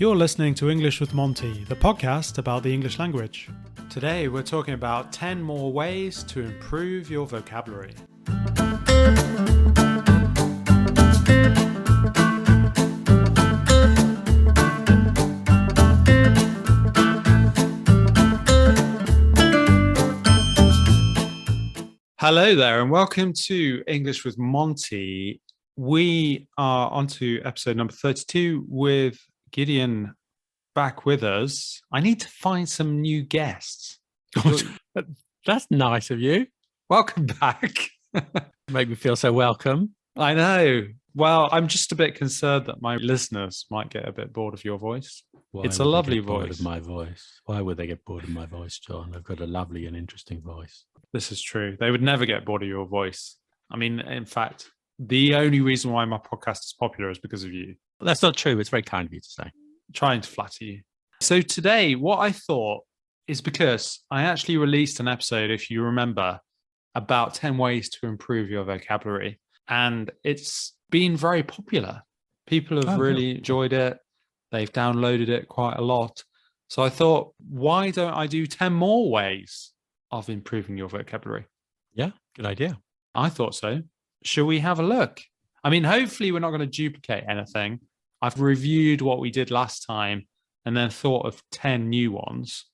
You're listening to English with Monty, the podcast about the English language. Today we're talking about 10 more ways to improve your vocabulary. Hello there and welcome to English with Monty. We are on to episode number 32 with Gideon back with us. I need to find some new guests. That's nice of you. Welcome back. Make me feel so welcome. I know. Well, I'm just a bit concerned that my listeners might get a bit bored of your voice. It's a lovely voice. Of my voice. Why would they get bored of my voice, John? I've got a lovely and interesting voice. This is true. They would never get bored of your voice. I mean, in fact, the only reason why my podcast is popular is because of you. That's not true. It's very kind of you to say. Trying to flatter you. So today, what I thought is because I actually released an episode, if you remember, about 10 ways to improve your vocabulary. And it's been very popular. People have really enjoyed it. They've downloaded it quite a lot. So I thought, why don't I do 10 more ways of improving your vocabulary? Yeah, good idea. I thought so. Shall we have a look? I mean, hopefully we're not going to duplicate anything. I've reviewed what we did last time and then thought of 10 new ones.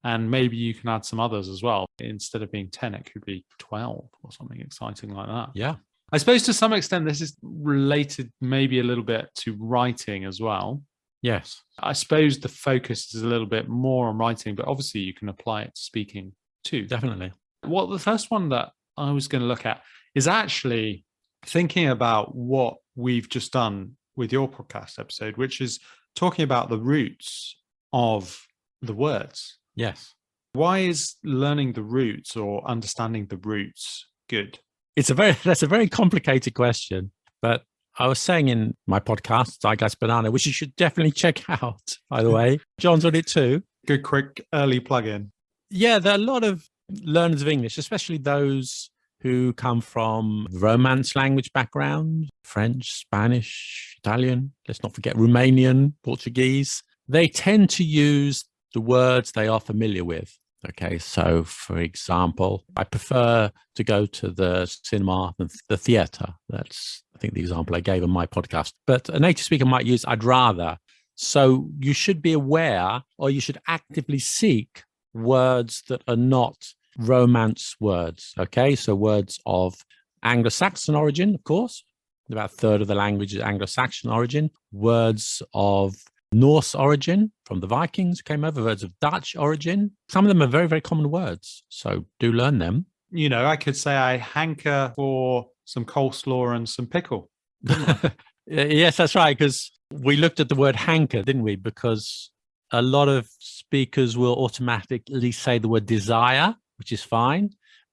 And maybe you can add some others as well. Instead of being 10, it could be 12 or something exciting like that. Yeah. I suppose to some extent, this is related maybe a little bit to writing as well. Yes. I suppose the focus is a little bit more on writing, but obviously you can apply it to speaking too. Definitely. Well, the first one that I was going to look at is actually thinking about what we've just done with your podcast episode, which is talking about the roots of the words. Yes. Why is learning the roots or understanding the roots good? That's a very complicated question, but I was saying in my podcast, I Guess Banana, which you should definitely check out, by the way. John's on it too. Good, quick, early plug-in. Yeah, there are a lot of learners of English, especially those who come from Romance language background, French, Spanish, Italian, let's not forget Romanian, Portuguese. They tend to use the words they are familiar with. Okay, so for example, I prefer to go to the cinema than the theatre. That's, I think, the example I gave in my podcast. But a native speaker might use I'd rather. So you should be aware, or you should actively seek words that are not Romance words. Okay, so words of Anglo-Saxon origin, of course. About a third of the language is Anglo-Saxon origin. Words of Norse origin from the Vikings came over, words of Dutch origin. Some of them are very, very common words. So do learn them. You know, I could say I hanker for some coleslaw and some pickle. Yes, that's right. Because we looked at the word hanker, didn't we? Because a lot of speakers will automatically say the word desire, which is fine.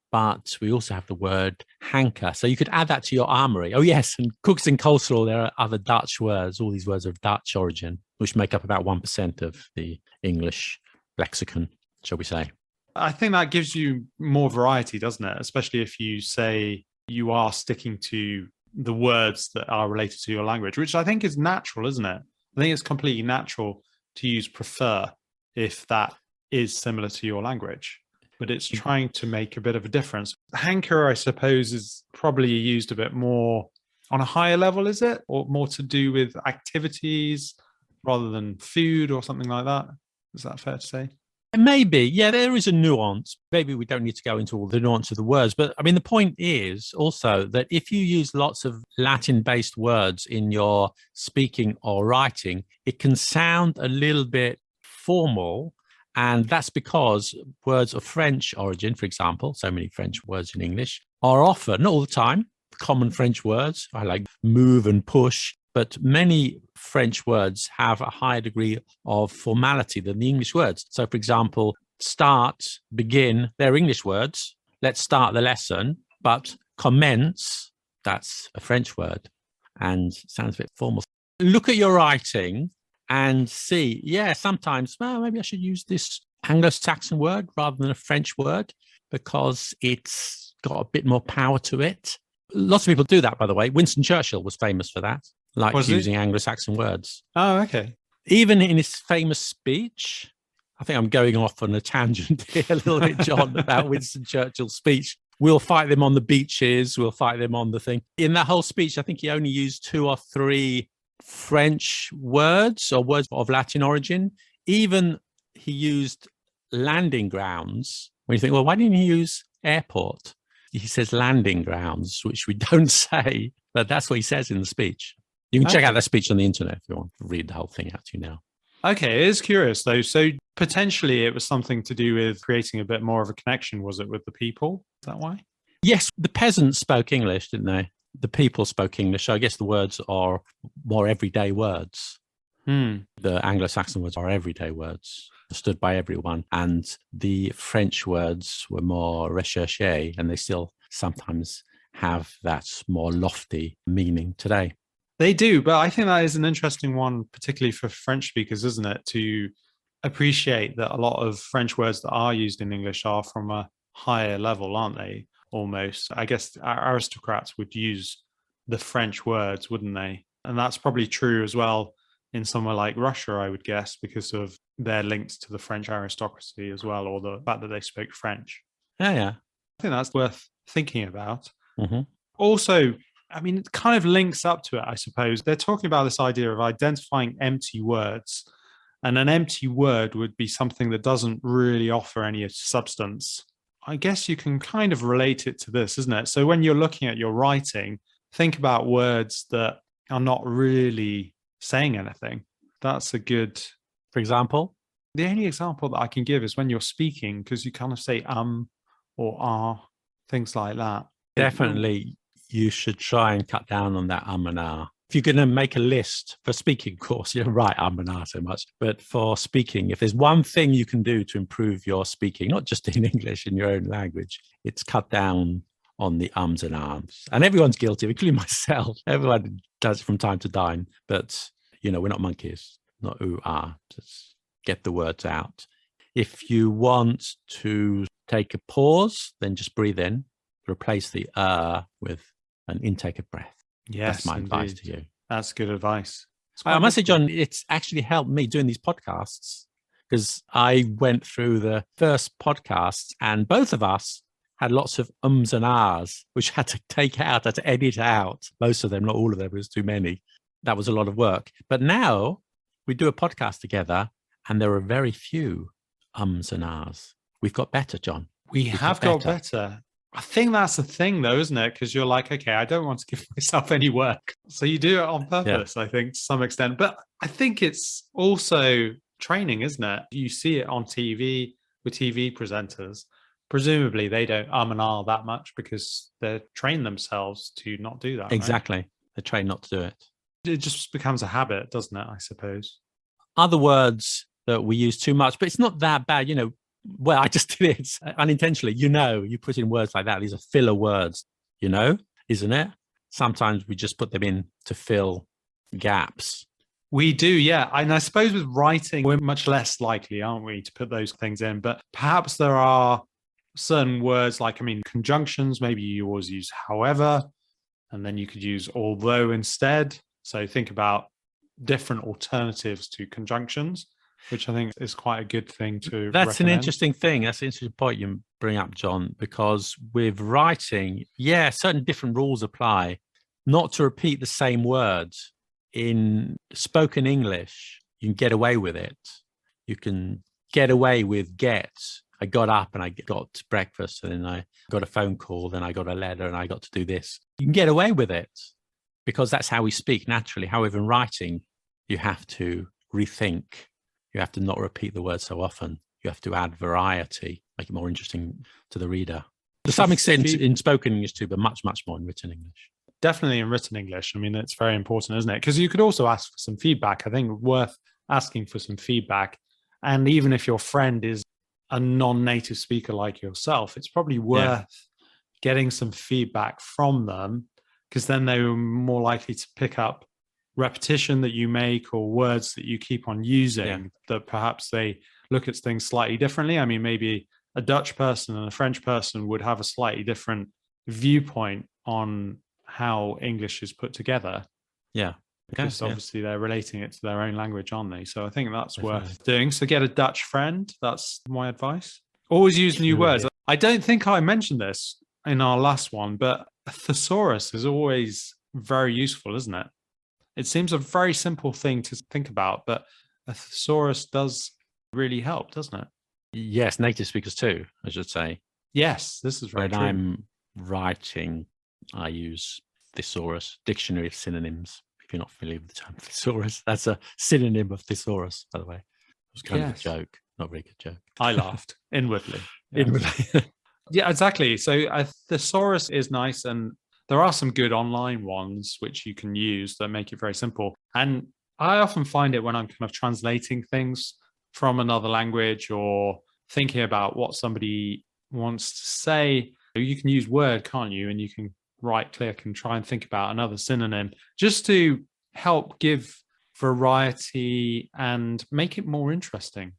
But we also have the word hanker. So you could add that to your armory. Oh, yes. And cooks and coleslaw, there are other Dutch words. All these words are of Dutch origin, which make up about 1% of the English lexicon, shall we say. I think that gives you more variety, doesn't it? Especially if you say you are sticking to the words that are related to your language, which I think is natural, isn't it? I think it's completely natural to use prefer if that is similar to your language. But it's trying to make a bit of a difference. Hanker, I suppose, is probably used a bit more on a higher level, is it? Or more to do with activities rather than food or something like that? Is that fair to say? Maybe. Yeah, there is a nuance. Maybe we don't need to go into all the nuance of the words. But I mean, the point is also that if you use lots of Latin-based words in your speaking or writing, it can sound a little bit formal. And that's because words of French origin, for example, so many French words in English, are often, not all the time, common French words. I like move and push, but many French words have a higher degree of formality than the English words. So, for example, start, begin, they're English words. Let's start the lesson. But commence, that's a French word and sounds a bit formal. Look at your writing and see, sometimes, well, maybe I should use this Anglo-Saxon word rather than a French word because it's got a bit more power to it. Lots of people do that, by the way. Winston Churchill was famous for that, like using Anglo-Saxon words. Oh, okay. Even in his famous speech, I think I'm going off on a tangent here a little bit, John, about Winston Churchill's speech. We'll fight them on the beaches. We'll fight them on the thing. In that whole speech, I think he only used 2 or 3 French words or words of Latin origin. Even he used landing grounds. When you think, well, why didn't he use airport? He says landing grounds, which we don't say, but that's what he says in the speech. You can check out that speech on the internet if you want to read the whole thing out to you now. Okay, it is curious though. So potentially it was something to do with creating a bit more of a connection, was it, with the people? Is that why? Yes, the peasants spoke English, didn't they? The people spoke English. So I guess the words are more everyday words. The Anglo-Saxon words are everyday words, understood by everyone. And the French words were more recherché, and they still sometimes have that more lofty meaning today. They do, but I think that is an interesting one, particularly for French speakers, isn't it? To appreciate that a lot of French words that are used in English are from a higher level, aren't they? Almost. I guess aristocrats would use the French words, wouldn't they? And that's probably true as well in somewhere like Russia, I would guess, because of their links to the French aristocracy as well, or the fact that they spoke French. Yeah. I think that's worth thinking about. Mm-hmm. Also, I mean, it kind of links up to it, I suppose. They're talking about this idea of identifying empty words. And an empty word would be something that doesn't really offer any substance. I guess you can kind of relate it to this, isn't it? So when you're looking at your writing, think about words that are not really saying anything. That's a good... For example? The only example that I can give is when you're speaking, because you kind of say or are, things like that. Definitely, you should try and cut down on that and ah. If you're going to make a list for speaking, of course, you don't write and ah so much. But for speaking, if there's one thing you can do to improve your speaking, not just in English, in your own language, it's cut down on the ums and ahs. And everyone's guilty, including myself. Everyone does it from time to time. But, you know, we're not monkeys, not ooh, ah. Just get the words out. If you want to take a pause, then just breathe in. Replace the with an intake of breath. Yes, that's my advice to you. That's good advice. I must say, John, it's actually helped me doing these podcasts, because I went through the first podcasts and both of us had lots of ums and ahs, which I had to take out, I had to edit out. Most of them, not all of them, it was too many. That was a lot of work. But now we do a podcast together and there are very few ums and ahs. We've got better, John. We have got better. I think that's the thing, though, isn't it? Because you're like, okay, I don't want to give myself any work. So you do it on purpose, I think, to some extent. But I think it's also training, isn't it? You see it on TV with TV presenters. Presumably, they don't and ah that much because they're trained themselves to not do that. Exactly. Right? They're trained not to do it. It just becomes a habit, doesn't it, I suppose? Other words that we use too much, but it's not that bad, you know. Well, I just did it unintentionally. You know, you put in words like that. These are filler words, you know, isn't it? Sometimes we just put them in to fill gaps. We do, yeah. And I suppose with writing, we're much less likely, aren't we, to put those things in. But perhaps there are certain words like, I mean, conjunctions. Maybe you always use however, and then you could use although instead. So think about different alternatives to conjunctions, which I think is quite a good thing to That's recommend. An interesting thing. That's an interesting point you bring up, John, because with writing, certain different rules apply. Not to repeat the same words. In spoken English, you can get away with it. You can get away with get. I got up and I got breakfast, and then I got a phone call, then I got a letter, and I got to do this. You can get away with it because that's how we speak naturally. However, in writing, you have to rethink. You have to not repeat the word so often. You have to add variety, make it more interesting to the reader. To some extent in spoken English too, but much, much more in written English. Definitely in written English. I mean, it's very important, isn't it? Because you could also ask for some feedback. I think worth asking for some feedback. And even if your friend is a non-native speaker like yourself, it's probably worth getting some feedback from them, because then they're more likely to pick up repetition that you make or words that you keep on using, that perhaps they look at things slightly differently. I mean, maybe a Dutch person and a French person would have a slightly different viewpoint on how English is put together. Yeah. because obviously they're relating it to their own language, aren't they? So I think that's Definitely. worth doing. So get a Dutch friend. That's my advice. Always use new words. I don't think I mentioned this in our last one, but a thesaurus is always very useful, isn't it? It seems a very simple thing to think about, but a thesaurus does really help, doesn't it? Yes, native speakers too, I should say. Yes, this is very When true. I'm writing, I use Thesaurus, Dictionary of Synonyms. If you're not familiar with the term thesaurus, that's a synonym of thesaurus, by the way. It was kind of a joke, not a very good joke. I laughed inwardly. Inwardly. Yeah, exactly. So a thesaurus is nice, and there are some good online ones which you can use that make it very simple. And I often find it when I'm kind of translating things from another language or thinking about what somebody wants to say. You can use Word, can't you? And you can right click and try and think about another synonym just to help give variety and make it more interesting.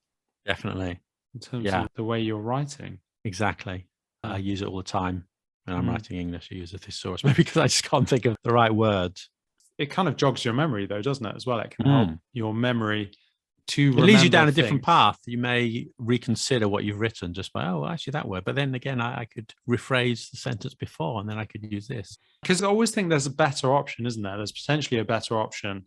Definitely. In terms of the way you're writing. Exactly. I use it all the time when I'm writing English. I use a thesaurus, maybe because I just can't think of the right words. It kind of jogs your memory though, doesn't it, as well? It can help your memory to It leads you down a things. different path. You may reconsider what you've written just by, actually that word. But then again, I could rephrase the sentence before and then I could use this. Because I always think there's a better option, isn't there? There's potentially a better option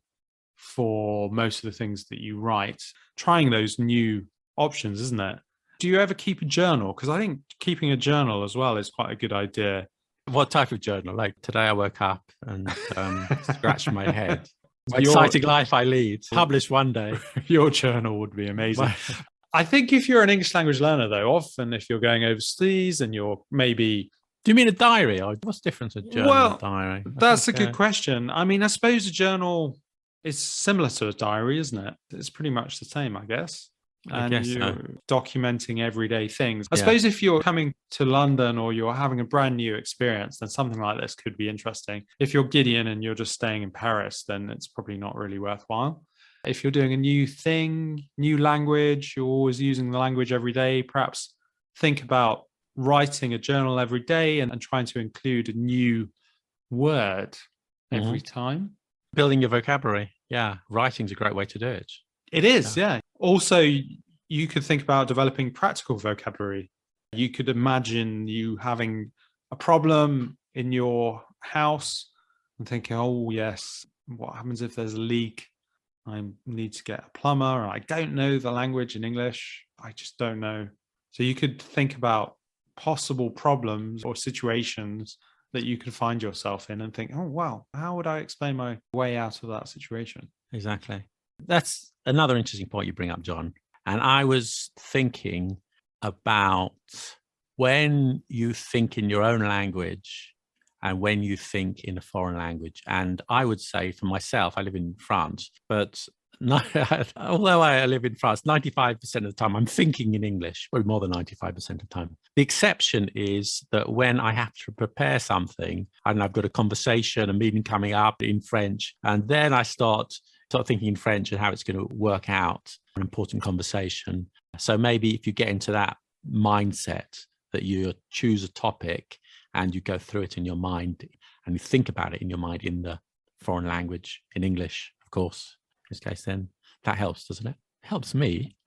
for most of the things that you write. Trying those new options, isn't it? Do you ever keep a journal? Because I think keeping a journal as well is quite a good idea. What type of journal? Like today I woke up and scratched my head. What exciting life I lead. Published one day. Your journal would be amazing. I think if you're an English language learner, though, often if you're going overseas and you're maybe... Do you mean a diary? Or what's the difference of journal and diary? That's a good question. I mean, I suppose a journal is similar to a diary, isn't it? It's pretty much the same, I guess. And you're documenting everyday things. I suppose if you're coming to London or you're having a brand new experience, then something like this could be interesting. If you're Gideon and you're just staying in Paris, then it's probably not really worthwhile. If you're doing a new thing, new language, you're always using the language every day, perhaps think about writing a journal every day and trying to include a new word every time. Building your vocabulary. Yeah, writing's a great way to do it. It is, yeah. Also, you could think about developing practical vocabulary. You could imagine you having a problem in your house and thinking, oh, yes, what happens if there's a leak? I need to get a plumber. I don't know the language in English. I just don't know. So you could think about possible problems or situations that you could find yourself in and think, oh, wow, how would I explain my way out of that situation? Exactly. That's another interesting point you bring up, John. And I was thinking about when you think in your own language and when you think in a foreign language. And I would say for myself, I live in France, but although I live in France, 95% of the time I'm thinking in English, probably more than 95% of the time. The exception is that when I have to prepare something and I've got a conversation, a meeting coming up in French, and then I start thinking in French and how it's going to work out an important conversation. So maybe if you get into that mindset that you choose a topic and you go through it in your mind and you think about it in your mind in the foreign language, in English, of course, in this case, then that helps, doesn't it? It helps me.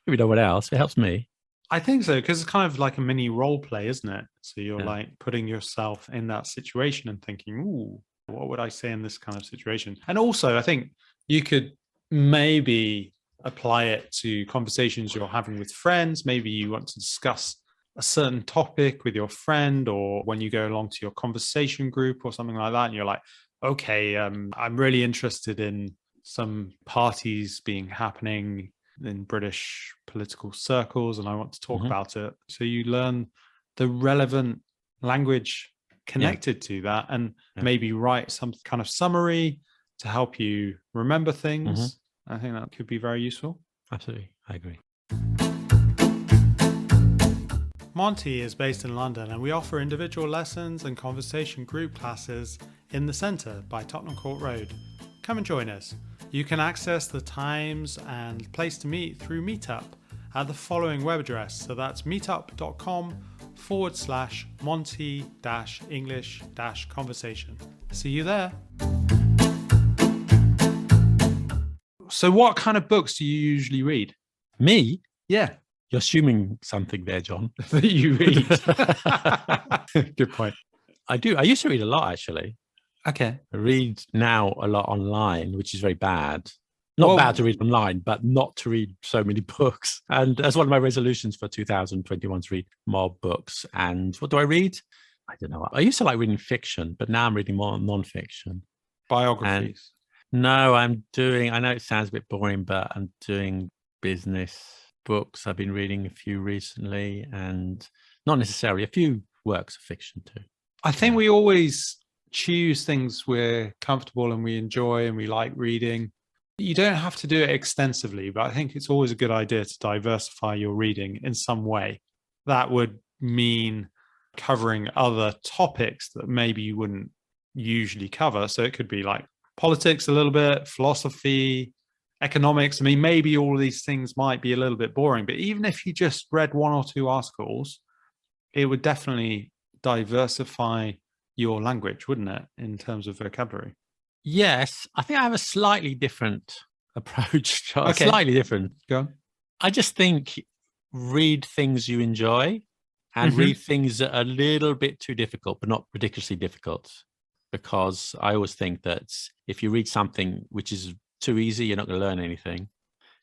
We know what else. It helps me. I think so, because it's kind of like a mini role play, isn't it? So you're like putting yourself in that situation and thinking, ooh, what would I say in this kind of situation? And also, I think you could maybe apply it to conversations you're having with friends. Maybe you want to discuss a certain topic with your friend, or when you go along to your conversation group or something like that, and you're like, okay, I'm really interested in some parties happening in British political circles, and I want to talk about it. So you learn the relevant language connected to that, and maybe write some kind of summary to help you remember things. I think that could be very useful. Absolutely. I agree. Monty is based in London, and we offer individual lessons and conversation group classes in the centre by Tottenham Court Road. Come and join us. You can access the times and place to meet through Meetup at the following web address. So that's meetup.com/Monty-English-Conversation. See you there. So what kind of books do you usually read? Me? Yeah. You're assuming something there, John. That you read. Good point. I do. I used to read a lot, actually. Okay. I read now a lot online, which is very bad. Not Well- bad to read online, but not to read so many books. And that's one of my resolutions for 2021 to read more books. And what do I read? I don't know. I used to like reading fiction, but now I'm reading more non-fiction. Biographies. No, I'm doing, I know it sounds a bit boring, but I'm doing business books. I've been reading a few recently, and not necessarily, a few works of fiction too. I think we always choose things we're comfortable and we enjoy and we like reading. You don't have to do it extensively, but I think it's always a good idea to diversify your reading in some way. That would mean covering other topics that maybe you wouldn't usually cover. So it could be like politics a little bit, philosophy, economics. I mean, maybe all of these things might be a little bit boring, but even if you just read one or two articles, it would definitely diversify your language, wouldn't it, in terms of vocabulary? Yes, I think I have a slightly different approach. Okay. Slightly different. Go on. I just think read things you enjoy and Mhm. read things that are a little bit too difficult, but not ridiculously difficult. Because I always think that if you read something which is too easy, you're not going to learn anything.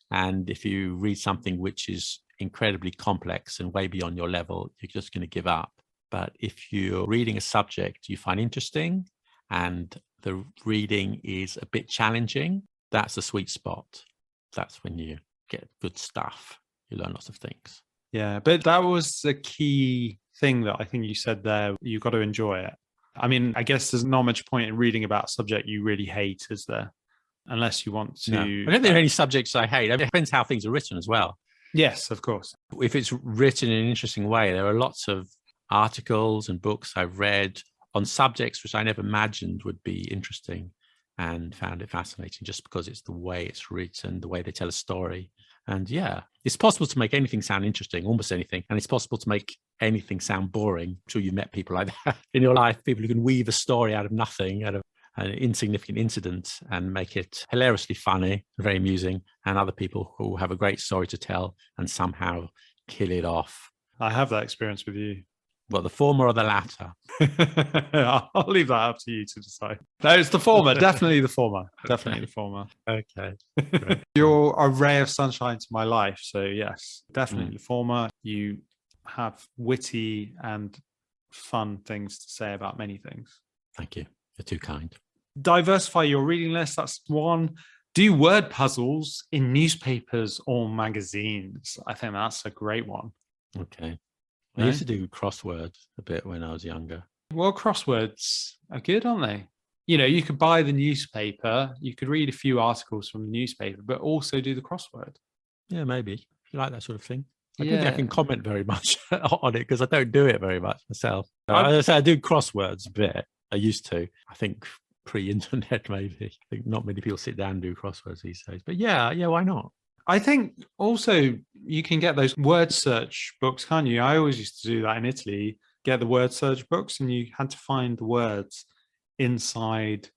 And if you read something which is incredibly complex and way beyond your level, you're just going to give up. But if you're reading a subject you find interesting and the reading is a bit challenging, that's a sweet spot. That's when you get good stuff. You learn lots of things. Yeah, but that was the key thing that I think you said there. You've got to enjoy it. I mean, I guess there's not much point in reading about a subject you really hate, is there? Unless you want to. No. I don't think there are any subjects I hate. It depends how things are written as well. Yes, of course. If it's written in an interesting way, there are lots of articles and books I've read on subjects which I never imagined would be interesting and found it fascinating just because it's the way it's written, the way they tell a story. And yeah, it's possible to make anything sound interesting, almost anything. And it's possible to make anything sound boring. I'm sure you've met people like that in your life, people who can weave a story out of nothing, out of an insignificant incident and make it hilariously funny, very amusing, and other people who have a great story to tell and somehow kill it off. I have that experience with you. Well, the former or the latter? I'll leave that up to you to decide. No, it's the former. Definitely the former. Definitely the former. Okay. You're a ray of sunshine to my life. So yes, definitely the former. You have witty and fun things to say about many things. Thank you. You're too kind. Diversify your reading list. That's one. Do word puzzles in newspapers or magazines. I think that's a great one. Okay. I No? used to do crosswords a bit when I was younger. Well, crosswords are good, aren't they? You know, you could buy the newspaper, you could read a few articles from the newspaper, but also do the crossword. Yeah, maybe. If you like that sort of thing. I don't Yeah. think I can comment very much on it because I don't do it very much myself. I do crosswords a bit. I used to. I think pre-internet, maybe. I think not many people sit down and do crosswords these days. But yeah, why not? I think also you can get those word search books, can't you? I always used to do that in Italy, get the word search books, and you had to find the words inside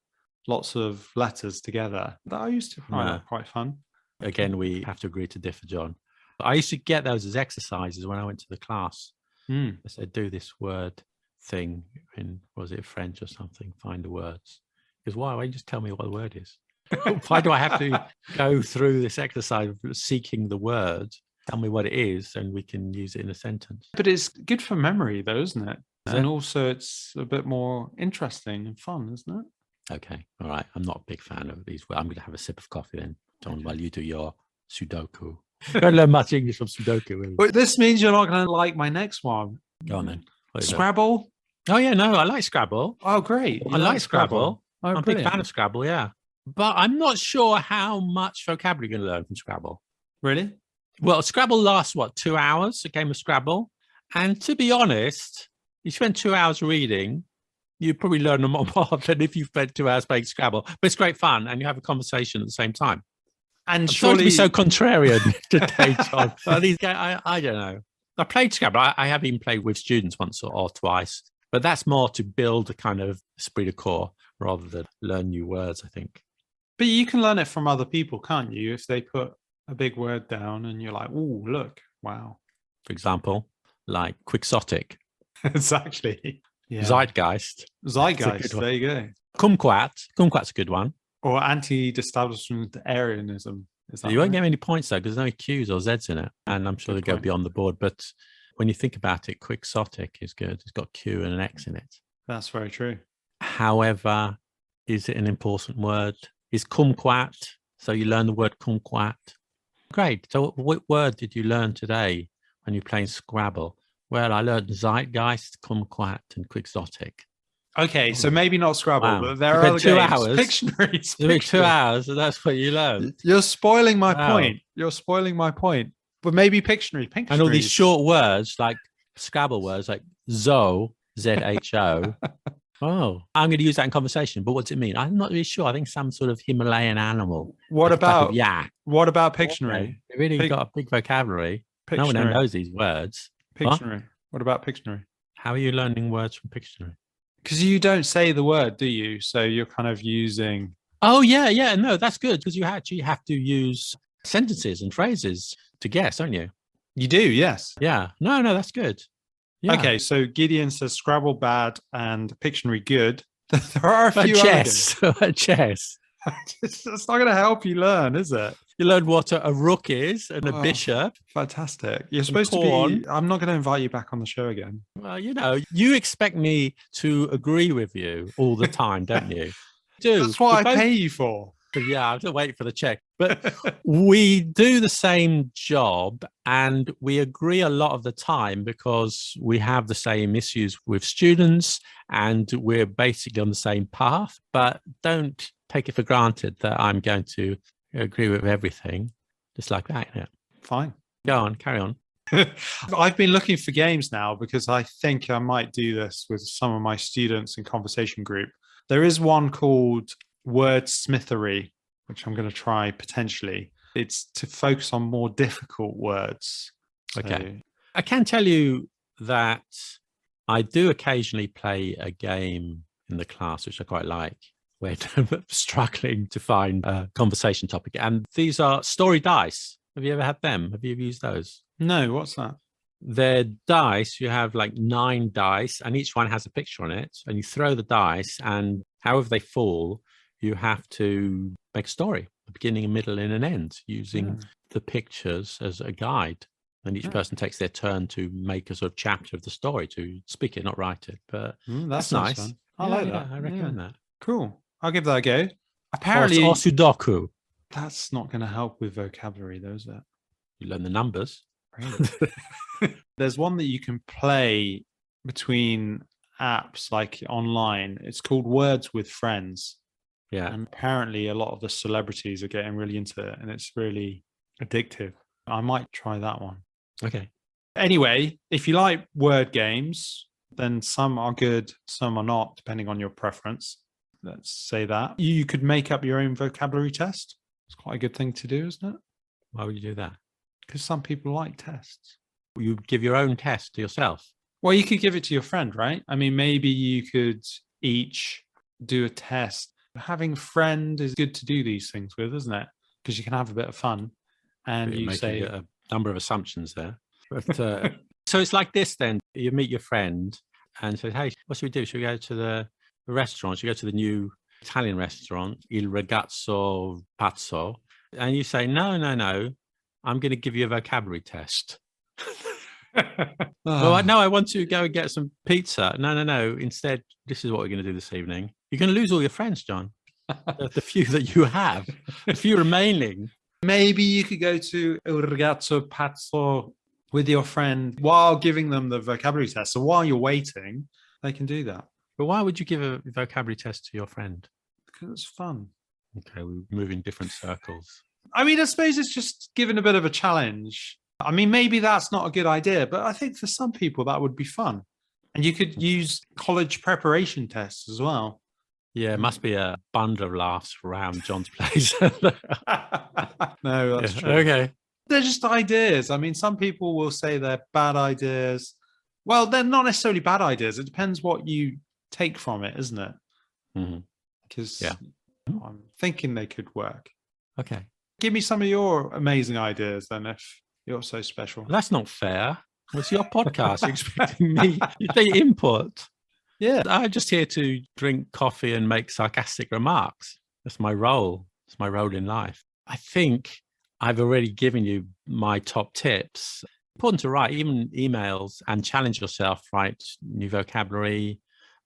lots of letters together. That I used to find that quite fun. Again, we have to agree to differ, John. I used to get those as exercises when I went to the class. I said, do this word thing in, was it French or something? Find the words. Because why? Why don't you just tell me what the word is? Why do I have to go through this exercise of seeking the word? Tell me what it is and we can use it in a sentence. But it's good for memory though, isn't it? And also it's a bit more interesting and fun, isn't it? Okay. All right. I'm not a big fan of these. I'm going to have a sip of coffee then, John, while you do your Sudoku. I don't learn much English from Sudoku. Really. But this means you're not going to like my next one. Go on then. What is it? Scrabble? Oh, yeah. No, I like Scrabble. Oh, great. I like Scrabble. Oh, I'm a big fan of Scrabble, yeah. But I'm not sure how much vocabulary you're going to learn from Scrabble. Really? Well, Scrabble lasts, 2 hours, a game of Scrabble? And to be honest, you spend 2 hours reading, you probably learn a lot more than if you spent 2 hours playing Scrabble. But it's great fun, and you have a conversation at the same time. And I'm surely sorry to be so contrarian today, John. I don't know. I played Scrabble. I have even played with students once or twice. But that's more to build a kind of esprit de corps rather than learn new words, I think. But you can learn it from other people, can't you? If they put a big word down and you're like, oh, look, wow. For example, like quixotic, Exactly. Yeah. zeitgeist. Zeitgeist. There you go. Kumquat. Kumquat's a good one. Or anti-establishmentarianism. Is that You won't right? get any points though because there's no Q's or Z's in it, and I'm sure Good they go point. beyond the board. But when you think about it, quixotic is good. It's got Q and an X in it. That's very true. However, is it an important word? Is kumquat? So you learn the word kumquat. Great. So what word did you learn today when you're playing Scrabble? Well, I learned zeitgeist, kumquat, and quixotic. Okay, so maybe not Scrabble, Wow. but there You are spent other 2 games. hours. Pictionaries. It's been 2 hours, and that's what you learned. You're spoiling my Wow. point. You're spoiling my point. But maybe Pictionary. And all these short words, like Scrabble words, like Zo, Z-H-O. Oh, I'm going to use that in conversation. But what does it mean? I'm not really sure. I think some sort of Himalayan animal. What like a type about of yak? What about Pictionary? They really got a big vocabulary. No one Pictionary. knows these words. Pictionary. What about Pictionary? How are you learning words from Pictionary? Because you don't say the word, do you? So you're kind of using. Oh, yeah. No, that's good because you actually have to use sentences and phrases to guess, don't you? You do, yes. Yeah. No, that's good. Yeah. Okay, so Gideon says Scrabble bad and Pictionary good. There are a few chess. Chess. It's not going to help you learn, is it? You learn what a rook is and a bishop. Fantastic. You're supposed to be. I'm not going to invite you back on the show again. Well, you expect me to agree with you all the time, don't you? That's what I pay you for. Yeah, I have to wait for the check. But we do the same job and we agree a lot of the time because we have the same issues with students and we're basically on the same path. But don't take it for granted that I'm going to agree with everything just like that. Yeah. Fine. Go on, carry on. I've been looking for games now because I think I might do this with some of my students in conversation group. There is one called Wordsmithery, which I'm going to try potentially. It's to focus on more difficult words. Okay. I can tell you that I do occasionally play a game in the class, which I quite like, where I'm struggling to find a conversation topic. And these are story dice. Have you ever had them? Have you used those? No, what's that? They're dice. You have like 9 dice and each one has a picture on it. And you throw the dice and however they fall, you have to make a story, a beginning, a middle, and an end using the pictures as a guide. And each person takes their turn to make a sort of chapter of the story, to speak it, not write it. But that's nice. Fun. I like that. I recommend that. Cool. I'll give that a go. Apparently, or Sudoku. That's not going to help with vocabulary, though, is it? You learn the numbers. Really? There's one that you can play between apps, like online. It's called Words with Friends. Yeah. And apparently a lot of the celebrities are getting really into it and it's really addictive. I might try that one. Okay. Anyway, if you like word games, then some are good, some are not, depending on your preference. Let's say that. You could make up your own vocabulary test. It's quite a good thing to do, isn't it? Why would you do that? Because some people like tests. You give your own test to yourself. Well, you could give it to your friend, right? I mean, maybe you could each do a test. Having a friend is good to do these things with, isn't it? Because you can have a bit of fun. And you say a number of assumptions there. But, so it's like this then. You meet your friend and say, hey, what should we do? Should we go to the restaurant? Should we go to the new Italian restaurant, Il Ragazzo Pazzo? And you say, no. I'm going to give you a vocabulary test. Well, no, I want to go and get some pizza. No. Instead, this is what we're going to do this evening. You're going to lose all your friends, John. The few that you have, the few remaining. Maybe you could go to Il Ragazzo Pazzo with your friend while giving them the vocabulary test. So while you're waiting, they can do that. But why would you give a vocabulary test to your friend? Because it's fun. Okay, we move in different circles. I mean, I suppose it's just given a bit of a challenge. I mean, maybe that's not a good idea, but I think for some people that would be fun. And you could use college preparation tests as well. Yeah, it must be a bundle of laughs around John's place. No, that's true. Okay. They're just ideas. I mean, some people will say they're bad ideas. Well, they're not necessarily bad ideas. It depends what you take from it, isn't it? Mm-hmm. Because I'm thinking they could work. Okay. Give me some of your amazing ideas then, if you're so special. That's not fair. It's your podcast. You're expecting me to input. Yeah. I'm just here to drink coffee and make sarcastic remarks. That's my role. It's my role in life. I think I've already given you my top tips. Important to write even emails and challenge yourself, write new vocabulary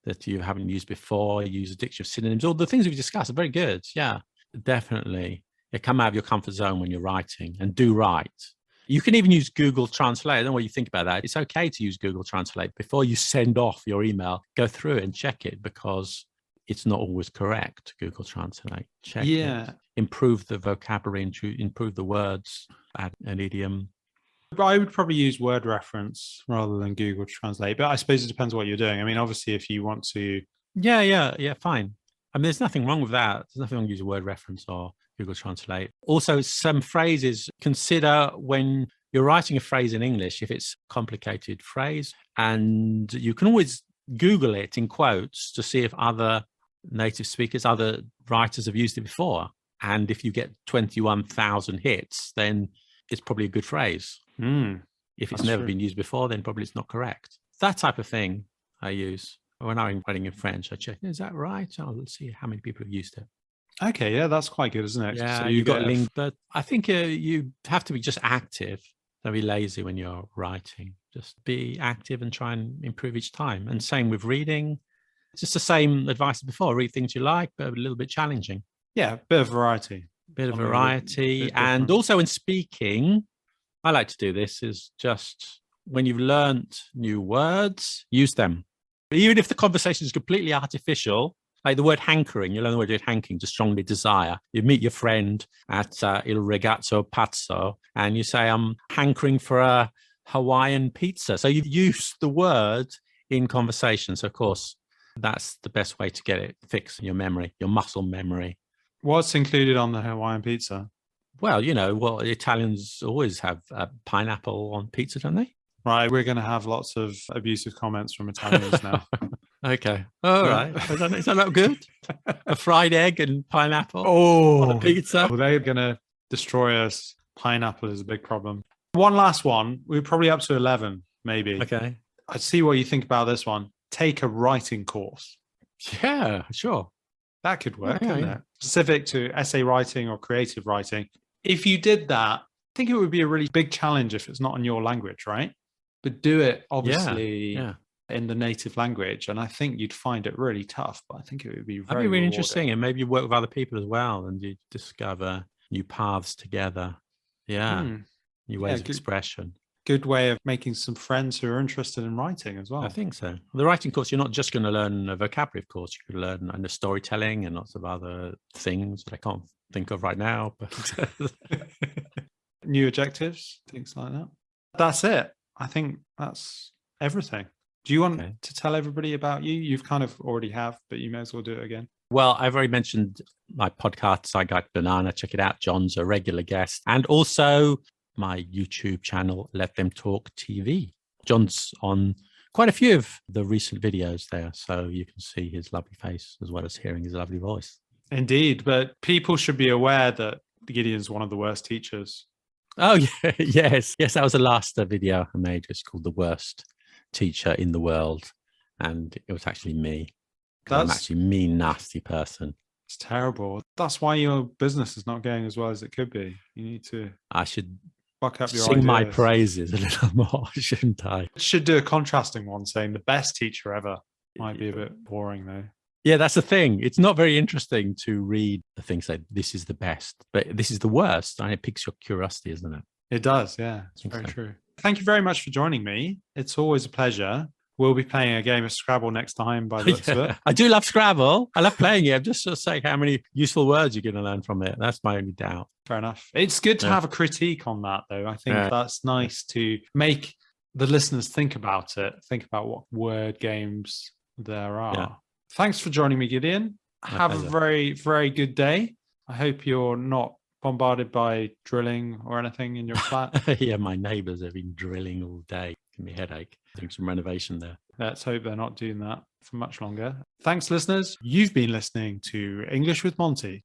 that you haven't used before, use a dictionary of synonyms. All the things we've discussed are very good. Yeah, definitely. You come out of your comfort zone when you're writing and do write. You can even use Google Translate. I don't know what you think about that. It's okay to use Google Translate. Before you send off your email, go through it and check it, because it's not always correct. Google Translate. Check it. Improve the vocabulary, improve the words, add an idiom. But I would probably use word reference rather than Google Translate. But I suppose it depends what you're doing. I mean, obviously, if you want to... Yeah, fine. I mean, there's nothing wrong with that. There's nothing wrong with using word reference or Google Translate. Also, some phrases, consider when you're writing a phrase in English, if it's a complicated phrase, and you can always Google it in quotes to see if other native speakers, other writers have used it before. And if you get 21,000 hits, then it's probably a good phrase. If it's never been used before, then probably it's not correct. That type of thing I use. When I'm writing in French, I check, is that right? Oh, let's see how many people have used it. Okay, yeah, that's quite good, isn't it? Yeah, so you've got links, but I think you have to be just active. Don't be lazy when you're writing. Just be active and try and improve each time. And same with reading. It's just the same advice as before. Read things you like, but a little bit challenging. Yeah, bit of variety. And also in speaking, I like to do this, is just when you've learned new words, use them. Even if the conversation is completely artificial, like the word hankering, you learn the word hankering, to strongly desire. You meet your friend at Il Ragazzo Pazzo and you say, I'm hankering for a Hawaiian pizza. So you've used the word in conversation. So of course, that's the best way to get it fixed in your memory, your muscle memory. What's included on the Hawaiian pizza? Well, Italians always have pineapple on pizza, don't they? Right, we're going to have lots of abusive comments from Italians now. Okay. All right. Is that not good? A fried egg and pineapple on a pizza? Well, they're going to destroy us. Pineapple is a big problem. One last one. We're probably up to 11, maybe. Okay. I'd see what you think about this one. Take a writing course. Yeah, sure. That could work, couldn't it? Specific to essay writing or creative writing. If you did that, I think it would be a really big challenge if it's not in your language, right? But do it, obviously, in the native language. And I think you'd find it really tough, but I think it would be very really interesting. And maybe you work with other people as well and you discover new paths together. Yeah. New ways of expression. Good way of making some friends who are interested in writing as well. I think so. The writing course, you're not just going to learn a vocabulary, of course. You could learn the storytelling and lots of other things that I can't think of right now. But new adjectives, things like that. That's it. I think that's everything. Do you want to tell everybody about you? You've kind of already have, but you may as well do it again. Well, I've already mentioned my podcast, Side Guide to Banana. Check it out. John's a regular guest. And also my YouTube channel, Let Them Talk TV. John's on quite a few of the recent videos there, so you can see his lovely face as well as hearing his lovely voice. Indeed, but people should be aware that Gideon's one of the worst teachers. Oh, yeah, yes. That was the last video I made. It's called The Worst Teacher in the World. And it was actually me. I'm actually a mean, nasty person. It's terrible. That's why your business is not going as well as it could be. You need to... I should buck up your sing ideas. my praises a little more, shouldn't I? Should do a contrasting one saying the best teacher ever. Might be a bit boring, though. Yeah, that's the thing. It's not very interesting to read the things like this is the best, but this is the worst. And it piques your curiosity, isn't it? It does, yeah. It's very true. Thank you very much for joining me. It's always a pleasure. We'll be playing a game of Scrabble next time by the looks of it. I do love Scrabble. I love playing it. I'm just sort of saying how many useful words you're going to learn from it. That's my only doubt. Fair enough. It's good to have a critique on that, though. I think that's nice to make the listeners think about it, think about what word games there are. Yeah. Thanks for joining me, Gideon. Have a very, very good day. I hope you're not bombarded by drilling or anything in your flat. Yeah, my neighbours have been drilling all day. Give me a headache. Doing some renovation there. Let's hope they're not doing that. for much longer. Thanks, listeners. You've been listening to English with Monty.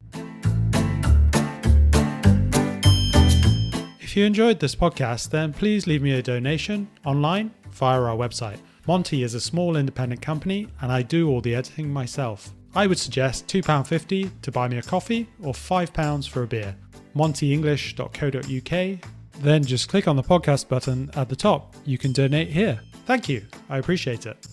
If you enjoyed this podcast, then please leave me a donation online via our website. Monty is a small independent company and I do all the editing myself. I would suggest £2.50 to buy me a coffee or £5 for a beer. montyenglish.co.uk. Then just click on the podcast button at the top. You can donate here. Thank you. I appreciate it.